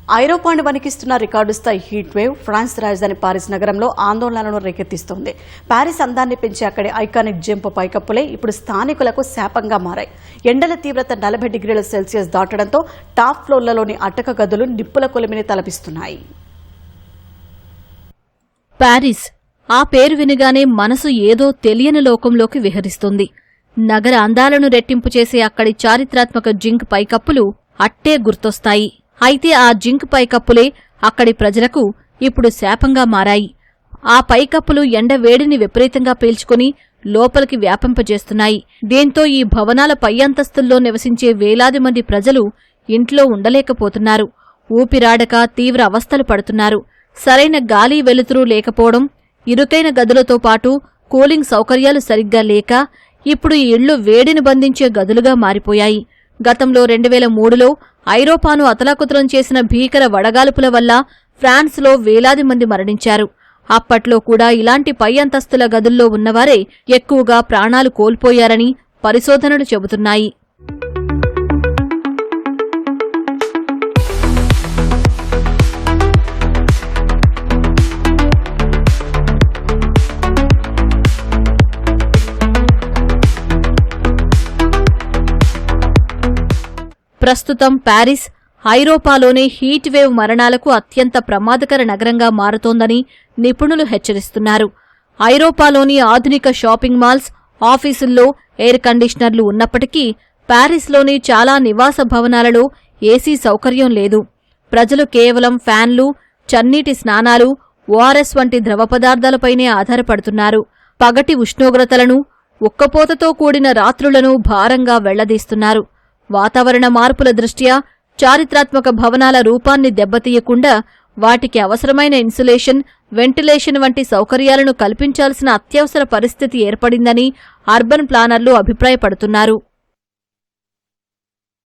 ఐరోపాను వణికిస్తున్న record స్థాయి heat wave France రాజధాని Paris నగరంలో ఆందోళనలను రేకెత్తిస్తోంది. పారిస్ అందాన్ని పెంచే అక్కడి ఐకానిక్ జంప్ పైకప్పులే ఇప్పుడు స్థానికులకు శాపంగా మారాయి. ఎండల తీవ్రత 40 డిగ్రీల సెల్సియస్ దాటడంతో టాప్ ఫ్లోర్లలోని అటక గదులు నిప్పుల కొలిమిని తలపిస్తున్నాయి. పారిస్ ఆ పేరు వినగానే మనసు ఏదో తెలియని లోకంలోకి విహరిస్తుంది. నగర అందాలను రెట్టింపు చేసే అక్కడి చారిత్రాత్మక జింక్ పైకప్పులు అట్టే గుర్తొస్తాయి. అయితే ఆ జింక్ పైకప్పులే అక్కడి ప్రజలకు ఇప్పుడు శాపంగా మారాయి. ఆ పైకప్పులు ఎండ వేడిని విపరీతంగా పీల్చుకుని లోపలికి వ్యాపింపజేస్తున్నాయి. దీంతో ఈ భవనాల పై అంతస్తుల్లో నివసించే వేలాది మంది ప్రజలు ఇంట్లో ఉండలేకపోతున్నారు. ఊపిరాడక తీవ్ర అవస్థలు పడుతున్నారు. సరైన గాలి వెలుతురు లేకపోవడం, ఇరుకైన గదులతో పాటు కూలింగ్ సౌకర్యాలు సరిగ్గా లేక ఇప్పుడు ఈ ఇళ్లు వేడిని బంధించే గదులుగా మారిపోయాయి. గతంలో 2003లో ఐరోపాను అతలాకుతలం చేసిన భీకర వడగాల్పుల వల్ల ఫ్రాన్స్లో వేలాది మంది మరణించారు. అప్పట్లో కూడా ఇలాంటి పై అంతస్తుల గదుల్లో ఉన్నవారే ఎక్కువగా ప్రాణాలు కోల్పోయారని పరిశోధనలు చెబుతున్నాయి. ప్రస్తుతం పారిస్ ఐరోపాలోనే హీట్ వేవ్ మరణాలకు అత్యంత ప్రమాదకర నగరంగా మారుతోందని నిపుణులు హెచ్చరిస్తున్నారు. ఐరోపాలోని ఆధునిక షాపింగ్ మాల్స్, ఆఫీసుల్లో ఎయిర్ కండిషనర్లు ఉన్నప్పటికీ పారిస్లోని చాలా నివాస భవనాలలో ఏసీ సౌకర్యం లేదు. ప్రజలు కేవలం ఫ్యాన్లు, చన్నీటి స్నానాలు, ఓఆర్ఎస్ వంటి ద్రవ పదార్థాలపైనే ఆధారపడుతున్నారు. పగటి ఉష్ణోగ్రతలను, ఉక్కపోతతో కూడిన రాత్రులను భారంగా వెళ్లదీస్తున్నారు. వాతావరణ మార్పుల దృష్ట్యా చారిత్రాత్మక భవనాల రూపాన్ని దెబ్బతీయకుండా వాటికి అవసరమైన ఇన్సులేషన్, వెంటిలేషన్ వంటి సౌకర్యాలను కల్పించాల్సిన అత్యవసర పరిస్థితి ఏర్పడిందని అర్బన్ ప్లానర్లు అభిప్రాయపడుతున్నారు.